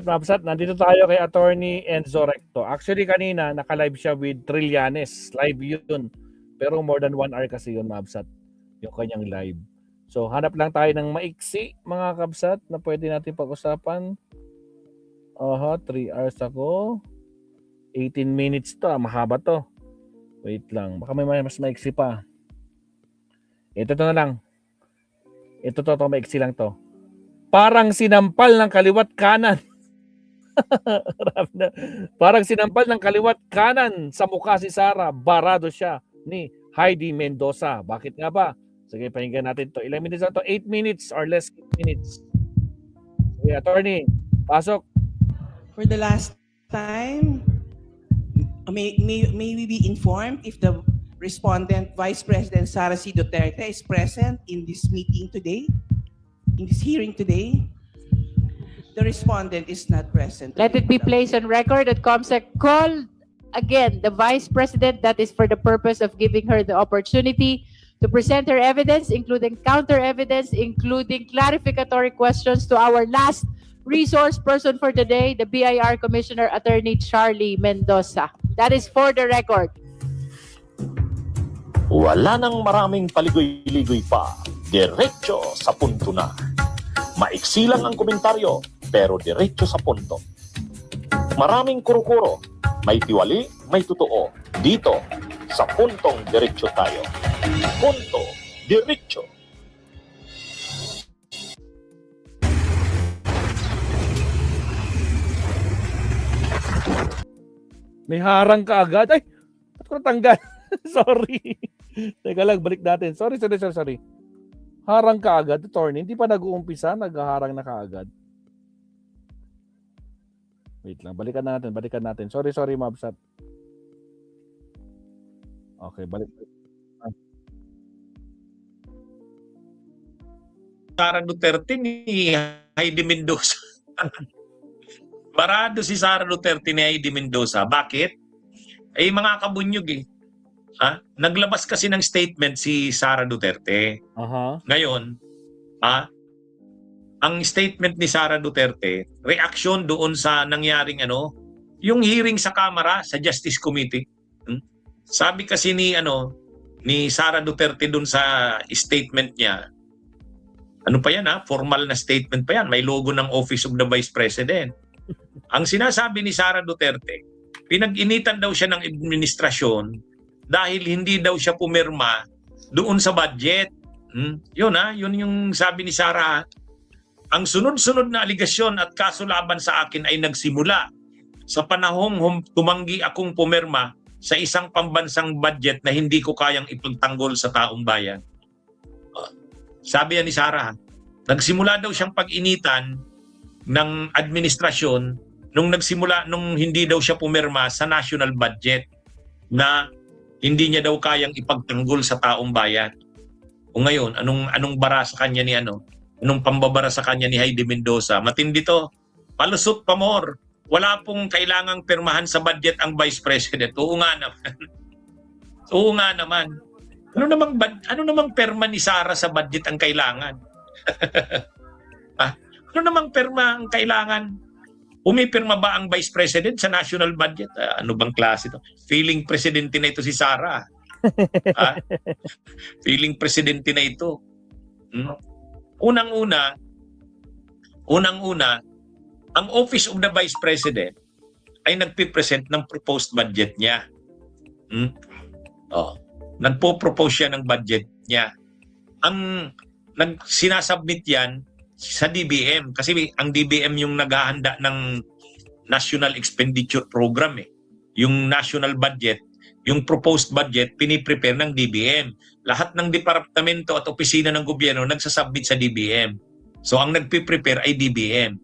Alright, Mabsat, nandito tayo kay Attorney Enzo Recto. Actually, kanina, naka-live siya with Trillanes. Live yun. Pero more than 1 hour kasi yun, Mabsat, yung kanyang live. So, hanap lang tayo ng maiksi, mga kabsat, na pwede natin pag-usapan. 3 hours ako. 18 minutes to, mahaba to. Wait lang, baka may mas maiksi pa. Ito to na lang. Ito to, maiksi lang to. Parang sinampal ng kaliwat kanan. Parang sinampal ng kaliwat kanan sa mukha si Sara. Barado siya ni Heidi Mendoza. Bakit nga ba? Sige, pakinggan natin to. Ilang minutes na to? 8 minutes or less 8 minutes. Sige, attorney, pasok. For the last time, may we be informed if the respondent, Vice President Sara C. Duterte, is present in this meeting today? In this hearing today? The respondent is not present. Let it be placed on record that COMSEC called again the Vice President. That is for the purpose of giving her the opportunity to present her evidence, including counter evidence, including clarificatory questions to our last resource person for the day, the BIR Commissioner Attorney Charlie Mendoza. That is for the record. Wala nang maraming paligoy-ligoy pa. Diretso sa punto na. Maiksi lang ang komentaryo, pero diretso sa punto. Maraming kuro-kuro, may tiwali, may totoo. Dito, sa puntong diretso tayo. Punto, diretso. May harang ka agad. Ay, ba't ko natanggal? Sorry. Teka lang, balik natin. Sorry. Harang ka agad, attorney. Hindi pa nag-uumpisa, naghaharang na kaagad. Wait lang, balikan natin. Sorry, Mabsat. Okay, balik. Sara Duterte ni Heidi Mendoza. Barado si Sara Duterte ni Heidi Mendoza. Bakit? Eh, mga kabunyog eh. Naglabas kasi ng statement si Sara Duterte. Ngayon, ang statement ni Sara Duterte, reaksyon doon sa nangyaring yung hearing sa Kamara, sa Justice Committee. Sabi kasi ni Sara Duterte doon sa statement niya, ano pa yan formal na statement pa yan, may logo ng Office of the Vice President. Ang sinasabi ni Sara Duterte, pinag-initan daw siya ng administrasyon dahil hindi daw siya pumirma doon sa budget. Yun yung sabi ni Sara. Ang sunod-sunod na aligasyon at kaso laban sa akin ay nagsimula sa panahong tumanggi akong pumirma sa isang pambansang budget na hindi ko kayang ipagtanggol sa taong bayan. Sabi yan ni Sara. Nagsimula daw siyang pag-initan ng administrasyon nung hindi daw siya pumirma sa national budget na hindi niya daw kayang ipagtanggol sa taong bayan. O ngayon, anong bara sa kanya ni anong pambabara sa kanya ni Heidi Mendoza? Matindi to. Palusot pa more. Wala pong kailangang pirmahan sa budget ang Vice President. Oo nga naman. Oo nga naman. Ano namang perma ni Sara sa budget ang kailangan? Ano namang perma ang kailangan? Umipirma ba ang Vice President sa national budget? Ano bang klase ito? Feeling presidente na ito si Sara. Feeling presidente na ito. Unang-una, ang Office of the Vice President ay nagpipresent ng proposed budget niya. Nagpo-propose siya ng budget niya. Ang sinasubmit yan sa DBM kasi ang DBM yung naghahanda ng National Expenditure Program Yung national budget, yung proposed budget piniprepare ng DBM. Lahat ng departamento at opisina ng gobyerno nagsasubmit sa DBM. So ang nagpiprepare ay DBM.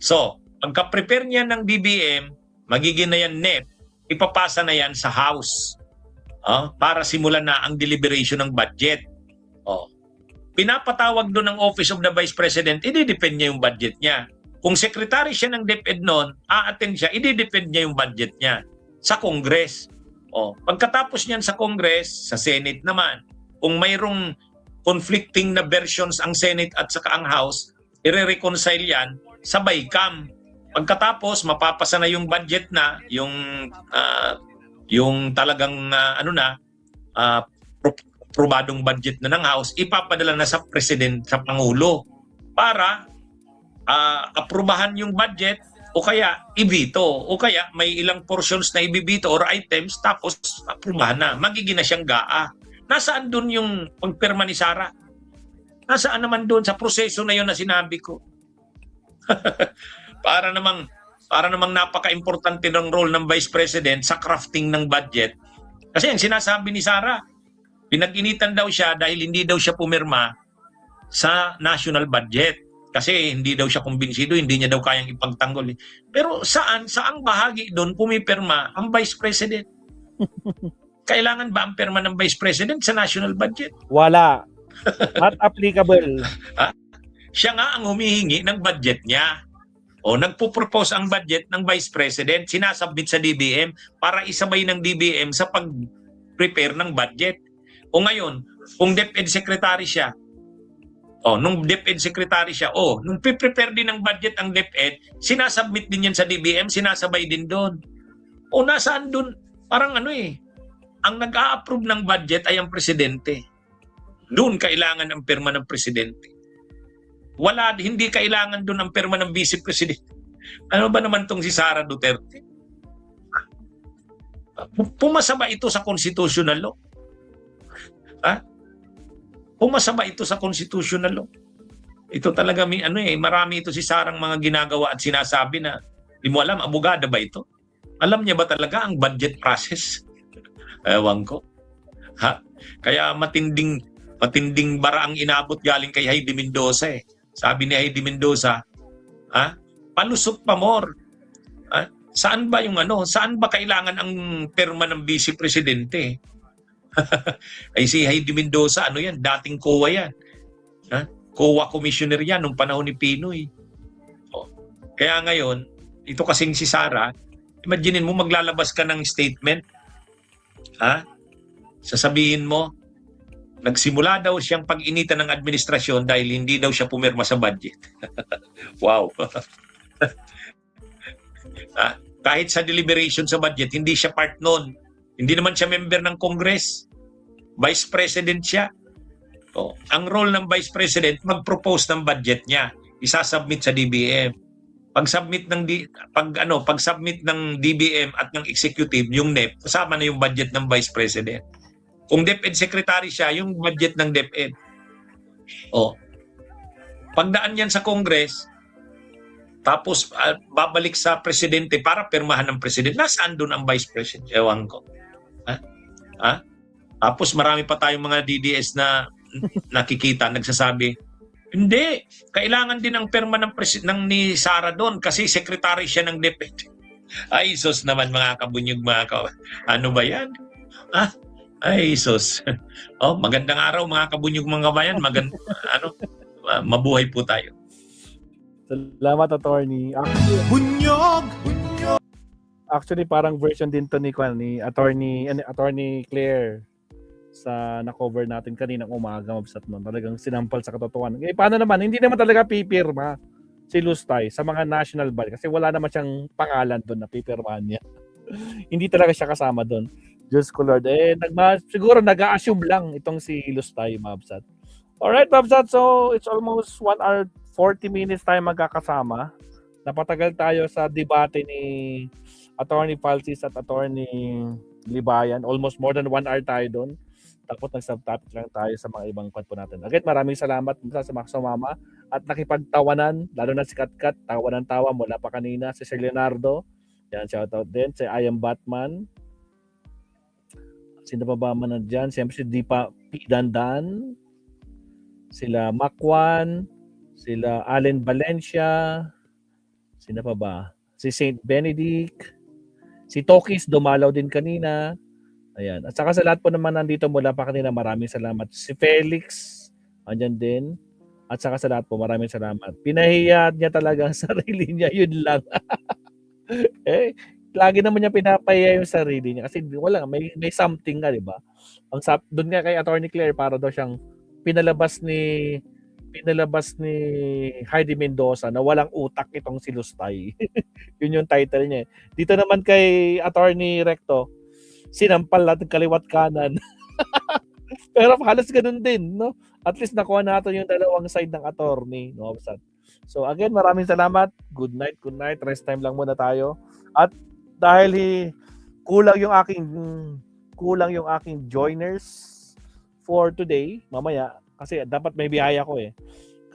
So, pagka-prepare niya ng DBM, magiging na yan NEP, ipapasa na yan sa House para simulan na ang deliberation ng budget. Pinapatawag doon ng Office of the Vice President, i-depend niya yung budget niya. Kung secretary siya ng DepEd noon, a-attend siya, i-depend niya yung budget niya sa Congress. Pagkatapos niyan sa Congress, sa Senate naman, kung mayroong conflicting na versions ang Senate at saka ang House, i-reconcile yan sa BICAM. Pagkatapos mapapasa na yung budget na, yung talagang aprobadong budget na ng House, ipapadala na sa President, sa Pangulo para aprubahan yung budget o kaya ibito o kaya may ilang portions na ibibito or items tapos aprubahan na. Magiging na siyang GAA. Nasaan doon yung pagpirma ni Sara? Nasaan naman doon sa proseso na yun na sinabi ko? Para namang napaka-importante ng role ng Vice President sa crafting ng budget. Kasi ang sinasabi ni Sara, pinag-initan daw siya dahil hindi daw siya pumirma sa national budget. Kasi hindi daw siya kumbinsido, hindi niya daw kayang ipagtanggol. Pero saang bahagi doon pumipirma ang Vice President? Kailangan ba ang pirma ng Vice President sa national budget? Wala. Not applicable. Siya nga ang humihingi ng budget niya. O nagpo-propose ang budget ng Vice President, sinasubmit sa DBM para isabay ng DBM sa pag-prepare ng budget. O ngayon, kung DepEd Secretary siya, nung DepEd Secretary siya, nung prepare din ng budget ang DepEd, sinasubmit din yan sa DBM, sinasabay din doon. O nasaan doon? Parang ang nag-a-approve ng budget ay ang Presidente. Doon kailangan ang pirma ng Presidente. Hindi kailangan doon ang pirma ng Vice President. Ano ba naman tong si Sara Duterte? Pumasa ba ito sa constitutional law? Pumasa ba ito sa constitutional law? Ito talaga marami ito si Sarang mga ginagawa at sinasabi na di mo alam, abogada ba ito? Alam niya ba talaga ang budget process? Ewan ko. Kaya matinding bara ang inabot galing kay Heidi Mendoza eh. Sabi ni Heidi Mendoza, palusot pa more. Saan ba saan ba kailangan ang pirma ng Vice Presidente? Ay si Heidi Mendoza, yan, dating COA yan. COA commissioner yan nung panahon ni Pinoy. Kaya ngayon, ito kasing si Sara, imaginin mo maglalabas ka ng statement, sasabihin mo, nagsimula daw siyang pag-initan ng administrasyon dahil hindi daw siya pumirma sa budget. Wow. Kahit sa deliberation sa budget, hindi siya part nun. Hindi naman siya member ng Congress. Vice President siya. Ang role ng Vice President, mag-propose ng budget niya. Isasubmit sa DBM. Pag-submit ng DBM at ng Executive, yung NEP, kasama na yung budget ng Vice President. Kung DepEd Secretary siya, yung budget ng DepEd. Pagdaan yan sa Congress, tapos babalik sa Presidente para pirmahan ng Presidente. Nasaan doon ang Vice President? Ewan ko. Tapos marami pa tayong mga DDS na nakikita, nagsasabi, hindi, kailangan din ang pirma ng ni Sara doon kasi secretary siya ng DepEd. Ay, sus naman mga kabunyog, ano ba yan? Ay, sus. Magandang araw mga kabunyog mga kabayan. Mabuhay po tayo. Salamat, Attorney. Actually, parang version din to ni Attorney Claire sa na-cover natin kaninang umaga, mabsat nun. Talagang sinampal sa katotohanan. Paano naman? Hindi naman talaga pipirma si Lustay sa mga national body kasi wala naman siyang pangalan doon na pipirmahan niya. Hindi talaga siya kasama doon. Diyos ko Lord. Siguro nag-a-assume lang itong si Lustay, mabsat. Alright, mabsat. So, it's almost 1 hour 40 minutes tayo magkakasama. Napatagal tayo sa debate ni Attorney Falsis at Attorney Libayan. Almost more than 1 hour tayo doon. Tapos nag-subtopic lang tayo sa mga ibang kwento natin. Again, maraming salamat sa mga sumama at nakipagtawanan, lalo na si Katkat, tawa ng tawa mula pa kanina, si Sir Leonardo. Yan, shoutout din. Si I Am Batman. Sino pa ba man nandiyan? Siyempre si Dipa P. Dandan. Sila Makwan. Sila Allen Valencia. Sino pa ba? Si Saint Benedict. Si Tokis, dumalaw din kanina. Ayan. At saka sa lahat po naman nandito mula pa kanina, maraming salamat. Si Felix, andyan din. At saka sa lahat po, maraming salamat. Pinahiya niya talaga ang sarili niya, yun lang. Lagi naman niya pinapahiya yung sarili niya. Kasi wala, may something nga, di ba? Doon nga kay Attorney Claire, para daw siyang pinalabas ni pinalabas ni Heidi Mendoza na walang utak itong si Lustay. Yun yung title niya. Dito naman kay Attorney Recto, sinampal natin kaliwat kanan. Pero halos ganun din, no? At least nakuha natin yung dalawang side ng attorney, no? So again, maraming salamat. Good night, good night. Rest time lang muna tayo. At dahil kulang yung aking joiners for today, mamaya kasi dapat may biyaya ko eh.